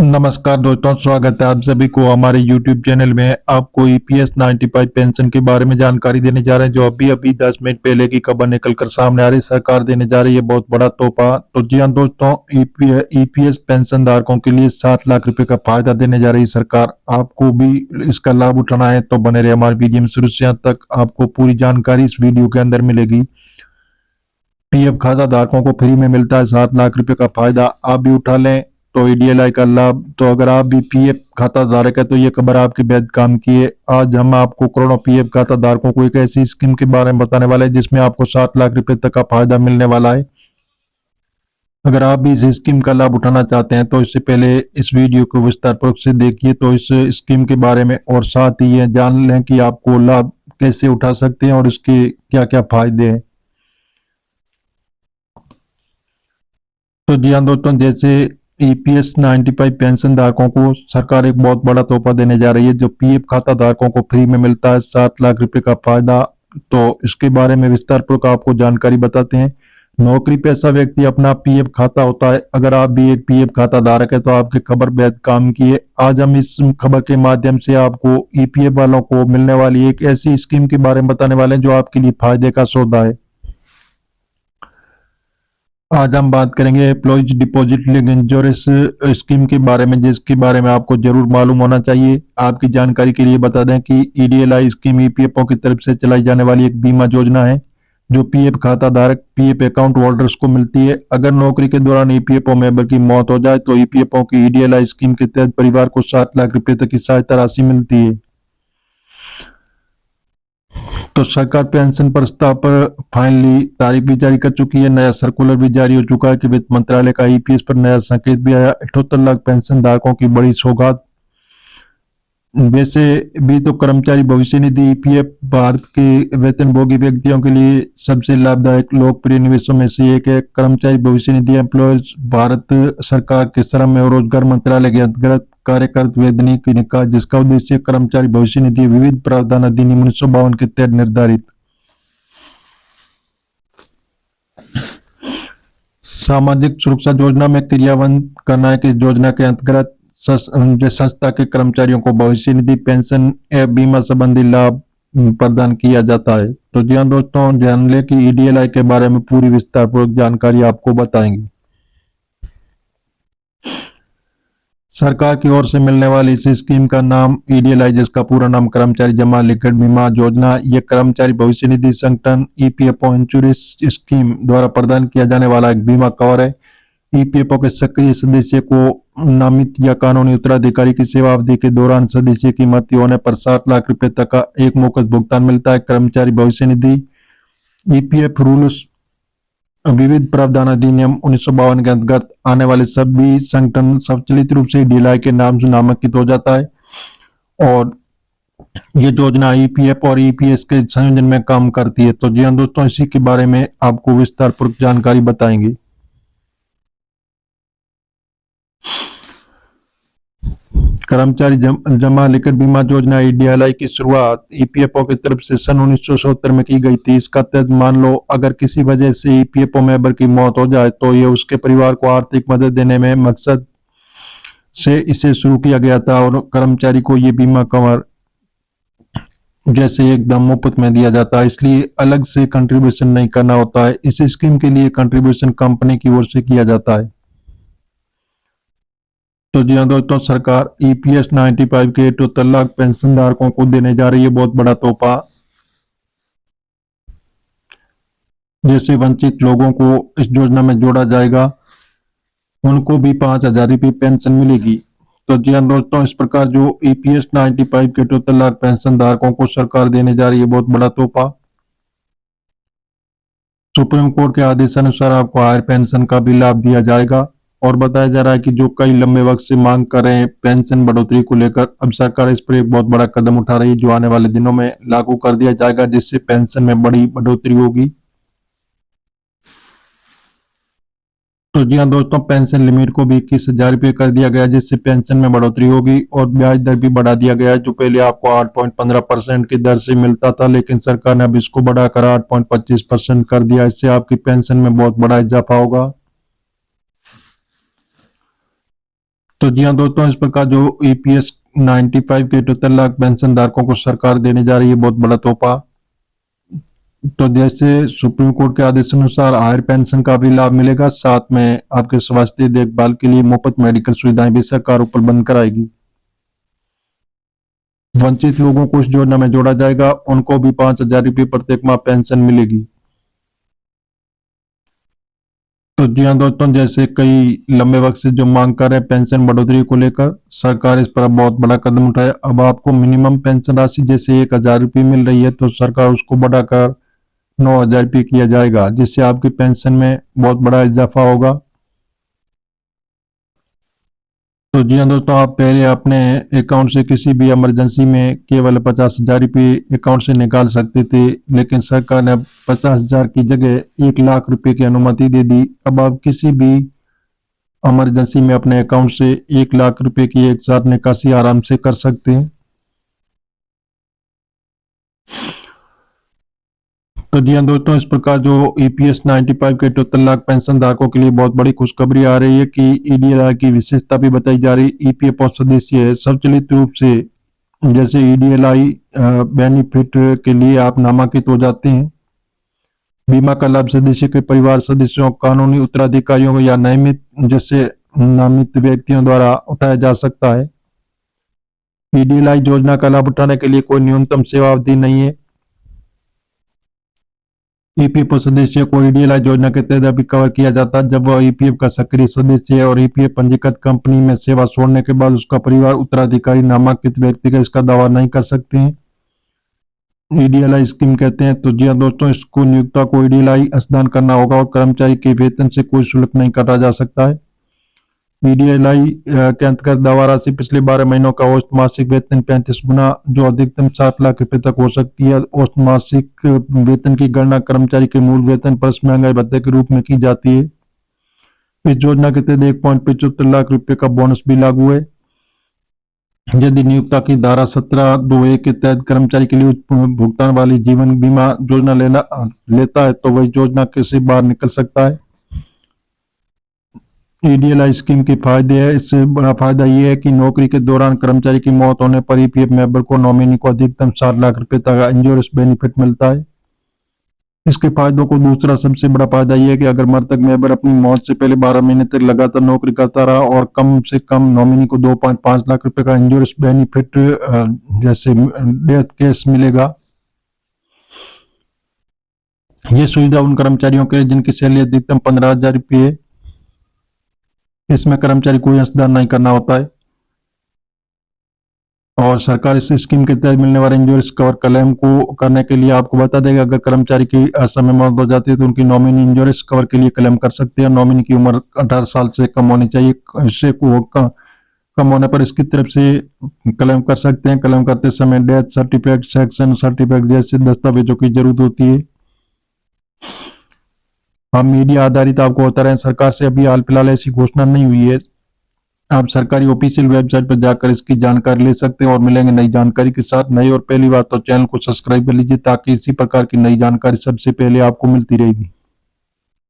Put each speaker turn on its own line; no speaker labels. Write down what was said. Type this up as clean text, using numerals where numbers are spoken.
नमस्कार दोस्तों, स्वागत है आप सभी को हमारे YouTube चैनल में। आपको ईपीएस 95 पेंशन के बारे में जानकारी देने जा रहे हैं, जो अभी अभी 10 मिनट पहले की खबर निकलकर सामने आ रही। सरकार देने जा रही है बहुत बड़ा तोहफा। तो जी हाँ दोस्तों, ईपीएस पेंशन धारकों के लिए 7 लाख रुपए का फायदा देने जा रही है सरकार। आपको भी इसका लाभ उठाना है तो बने रहे हमारे वीडियो में शुरू से अंत तक। आपको पूरी जानकारी इस वीडियो के अंदर मिलेगी। पीएफ खाता धारकों को फ्री में मिलता है 7 लाख रुपए का फायदा। आप भी उठा लें तो ईडीएलआई का लाभ। तो अगर आप भी पीएफ खाता धारक है तो ये खबर आपके बेहद काम की है। आज हम आपको करोड़ों पीएफ खाता धारकों को एक ऐसी स्कीम के बारे में बताने वाले हैं जिसमें आपको 7 लाख रुपए तक का फायदा मिलने वाला है। अगर आप भी इस स्कीम का लाभ उठाना चाहते हैं तो इससे पहले इस वीडियो को विस्तारपूर्वक से देखिए तो इस स्कीम के बारे में, और साथ ही ये जान लें कि आपको लाभ कैसे उठा सकते हैं और इसके क्या क्या फायदे हैं। तो जी हाँ दोस्तों, जैसे ईपीएस 95 पेंशन धारकों को सरकार एक बहुत बड़ा तोहफा देने जा रही है, जो पीएफ खाता धारकों को फ्री में मिलता है 7 लाख रुपए का फायदा। तो इसके बारे में विस्तार पूर्वक आपको जानकारी बताते हैं। नौकरी पेशा व्यक्ति अपना पीएफ खाता होता है। अगर आप भी एक पीएफ खाता धारक है तो आपकी खबर बेहद काम की है। आज हम इस खबर के माध्यम से आपको ईपीएफ वालों को मिलने वाली एक ऐसी स्कीम के बारे में बताने वाले हैं जो आपके लिए फायदे का सौदा है। आज हम बात करेंगे employees deposit link insurance scheme के बारे में, जिसके बारे में आपको जरूर मालूम होना चाहिए। आपकी जानकारी के लिए बता दें कि ईडीएलआई स्कीम ईपीएफओ की तरफ से चलाई जाने वाली एक बीमा योजना है जो पीएफ खाता धारक पीएफ अकाउंट होल्डर्स को मिलती है। अगर नौकरी के दौरान ईपीएफओ मेंबर की मौत हो जाए तो ईपीएफओ की ईडीएलआई स्कीम के तहत परिवार को 7 लाख रुपए तक की सहायता राशि मिलती है। तो सरकार पेंशन प्रस्ताव पर फाइनली तारीख भी जारी कर चुकी है। नया सर्कुलर भी जारी हो चुका है कि वित्त मंत्रालय का ईपीएस पर नया संकेत भी आया। 78 लाख पेंशन धारकों की बड़ी सौगात। वैसे भी तो कर्मचारी भविष्य निधि ईपीएफ भारत के वेतनभोगी व्यक्तियों के लिए सबसे लाभदायक लोकप्रिय निवेशों में से एक है। कर्मचारी भविष्य निधि एम्प्लॉयज भारत सरकार के श्रम एवं रोजगार मंत्रालय के अंतर्गत कार्यरत वैधानिक निकाय, जिसका उद्देश्य कर्मचारी भविष्य निधि विविध प्रावधान अधिनियम 1952 के तहत निर्धारित सामाजिक सुरक्षा योजना में क्रियान्वित करना है कि इस योजना के अंतर्गत संस्था के कर्मचारियों को भविष्य निधि पेंशन एवं बीमा संबंधी लाभ प्रदान किया जाता है। तो जी हाँ दोस्तों, जान लें कि ईडीएलआई के बारे में पूरी विस्तारपूर्वक जानकारी आपको बताएंगे। सरकार की ओर से मिलने वाली इस स्कीम का नाम ईडीएलआई, जिसका पूरा नाम कर्मचारी जमा लिखित बीमा योजना, यह कर्मचारी भविष्य निधि संगठन ईपीएफओ इंश्योरेंस स्कीम द्वारा प्रदान किया जाने वाला एक बीमा कवर है। ईपीएफओ के सक्रिय सदस्य को नामित या कानूनी उत्तराधिकारी की सेवा अवधि के दौरान सदस्य की मृत्यु होने पर 7 लाख रुपए तक का एक मुफ्त भुगतान मिलता है। कर्मचारी भविष्य निधि ईपीएफ रूल्स विविध प्रावधान अधिनियम 1952 के अंतर्गत आने वाले सभी संगठन स्वचालित रूप से ईडीएलआई के नाम से नामांकित हो जाता है, और ये योजना ईपीएफ और ईपीएस के संयोजन में काम करती है। तो जी हाँ दोस्तों, इसी के बारे में आपको विस्तारपूर्वक जानकारी बताएंगे। कर्मचारी जमा लिखित बीमा योजना ईडीएलआई की शुरुआत ईपीएफओ की तरफ से सन 1970 में की गई थी। इसका तहत मान लो अगर किसी वजह से ईपीएफओ मेंबर की मौत हो जाए तो ये उसके परिवार को आर्थिक मदद देने में मकसद से इसे शुरू किया गया था, और कर्मचारी को ये बीमा कवर जैसे एकदम मुफ्त में दिया जाता है, इसलिए अलग से कंट्रीब्यूशन नहीं करना होता है। इस स्कीम के लिए कंट्रीब्यूशन कंपनी की ओर से किया जाता है। तो जी हाँ दोस्तों, सरकार ईपीएस 95 के 78 लाख पेंशन धारकों को देने जा रही है बहुत बड़ा तोहफा। जैसे वंचित लोगों को इस योजना में जोड़ा जाएगा, उनको भी 5,000 रुपये पेंशन मिलेगी। तो जी हाँ दोस्तों, इस प्रकार जो ईपीएस 95 के 78 लाख पेंशन धारकों को सरकार देने जा रही है बहुत बड़ा तोहफा। सुप्रीम कोर्ट के आदेशानुसार आपको हायर पेंशन का भी लाभ दिया जाएगा, और बताया जा रहा है कि जो कई लंबे वक्त से मांग कर रहे हैं पेंशन बढ़ोतरी को लेकर, अब सरकार इस पर एक बहुत बड़ा कदम उठा रही है जो आने वाले दिनों में लागू कर दिया जाएगा, जिससे पेंशन में बड़ी बढ़ोतरी होगी। तो जी हाँ दोस्तों, पेंशन लिमिट को भी 21,000 रुपये कर दिया गया, जिससे पेंशन में बढ़ोतरी होगी, और ब्याज दर भी बढ़ा दिया गया है। जो पहले आपको 8.15% की दर से मिलता था, लेकिन सरकार ने अब इसको बढ़ाकर 8.25% कर दिया। इससे आपकी पेंशन में बहुत बड़ा इजाफा होगा। तो जी हाँ दोस्तों, इस प्रकार जो ईपीएस 95 के 78 लाख पेंशन धारकों को सरकार देने जा रही है बहुत बड़ा तोहफा। तो जैसे सुप्रीम कोर्ट के आदेश अनुसार हायर पेंशन का भी लाभ मिलेगा, साथ में आपके स्वास्थ्य देखभाल के लिए मुफ्त मेडिकल सुविधाएं भी सरकार उपलब्ध कराएगी। वंचित लोगों को इस योजना में जोड़ा जाएगा, उनको भी 5,000 रुपये प्रत्येक माह पेंशन मिलेगी। तो जी हाँ दोस्तों, जैसे कई लंबे वक्त से जो मांग कर रहे हैं पेंशन बढ़ोतरी को लेकर, सरकार इस पर अब बहुत बड़ा कदम उठाए। अब आपको मिनिमम पेंशन राशि जैसे 1,000 रुपये मिल रही है, तो सरकार उसको बढ़ाकर 9,000 रुपये किया जाएगा, जिससे आपकी पेंशन में बहुत बड़ा इजाफा होगा। तो जी हाँ दोस्तों, आप पहले अपने अकाउंट से किसी भी इमरजेंसी में केवल 50,000 रुपये अकाउंट से निकाल सकते थे, लेकिन सरकार ने अब 50,000 की जगह 1,00,000 रुपये की अनुमति दे दी। अब आप किसी भी इमरजेंसी में अपने अकाउंट से 1,00,000 रुपये की एक साथ निकासी आराम से कर सकते हैं। तो जी हाँ दोस्तों, इस प्रकार जो ईपीएस 95 के 78 लाख पेंशन धारकों के लिए बहुत बड़ी खुशखबरी आ रही है कि ईडीएलआई की विशेषता भी बताई जा रही है। ईपीएफओ सदस्य स्वचालित रूप से जैसे ईडीएलआई बेनिफिट के लिए आप नामांकित हो जाते हैं। बीमा का लाभ सदस्य के परिवार सदस्यों, कानूनी उत्तराधिकारियों या नामित व्यक्तियों द्वारा उठाया जा सकता है। ईडीएलआई योजना का लाभ उठाने के लिए कोई न्यूनतम सेवा अवधि नहीं है। ईपीएफ सदस्य को ईडीएलआई योजना के तहत अभी कवर किया जाता है जब वह ईपीएफ का सक्रिय सदस्य है और ईपीएफ पंजीकृत कंपनी में सेवा छोड़ने के बाद उसका परिवार उत्तराधिकारी नामांकित व्यक्ति का इसका दावा नहीं कर सकते हैं। ईडीएलआई स्कीम कहते हैं। तो जी हाँ दोस्तों, इसको नियोक्ता को ईडीएलआई अंशदान करना होगा और कर्मचारी के वेतन से कोई शुल्क नहीं काटा जा सकता है। ईडीएलआई के अंतर्गत दावा राशि पिछले 12 महीनों का औसत मासिक वेतन 35 गुना, जो अधिकतम 7 लाख रुपए तक हो सकती है। औसत मासिक वेतन की गणना कर्मचारी के मूल वेतन पर महंगाई भत्ते के रूप में की जाती है। इस योजना के तहत 1.75 लाख रुपए का बोनस भी लागू है। यदि नियोक्ता की धारा 17(2)(a) के तहत कर्मचारी के लिए उच्च भुगतान वाली जीवन बीमा योजना लेता है, तो वह योजना से बाहर निकल सकता है। ईडीएलआई स्कीम के फायदे है। इससे बड़ा फायदा यह है कि नौकरी के दौरान कर्मचारी की मौत होने पर ईपीएफ मेंबर को नॉमिनी को अधिकतम 7 लाख रुपए तक इंश्योरेंस बेनिफिट मिलता है। इसके फायदों को दूसरा सबसे बड़ा फायदा यह है कि अगर मृतक मेंबर अपनी मौत से पहले 12 महीने तक लगातार नौकरी करता रहा और कम से कम नॉमिनी को 2.5 लाख रुपए का इंश्योरेंस बेनिफिट जैसे डेथ केस मिलेगा। ये सुविधा उन कर्मचारियों के लिए जिनकी सैलरी अधिकतम 15,000 रुपये है। इसमें कर्मचारी कोई अंशदान नहीं करना होता है और सरकार इस स्कीम के तहत मिलने वाले इंश्योरेंस कवर क्लेम को करने के लिए आपको बता देगा। अगर कर्मचारी की असमय मौत हो जाती है तो उनकी नॉमिनी इंश्योरेंस कवर के लिए क्लेम कर सकते हैं। नॉमिनी की उम्र 18 साल से कम होनी चाहिए। इससे कम होने पर इसकी तरफ से क्लेम कर सकते हैं। क्लेम करते समय डेथ सर्टिफिकेट, सेक्शन सर्टिफिकेट जैसे दस्तावेजों की जरूरत होती है। हम मीडिया आधारित आपको बता रहे हैं, सरकार से अभी हाल फिलहाल ऐसी घोषणा नहीं हुई है। आप सरकारी ऑफिशियल वेबसाइट पर जाकर इसकी जानकारी ले सकते हैं और मिलेंगे नई जानकारी के साथ। नई और पहली बात तो चैनल को सब्सक्राइब कर लीजिए ताकि इसी प्रकार की नई जानकारी सबसे पहले आपको मिलती रहेगी।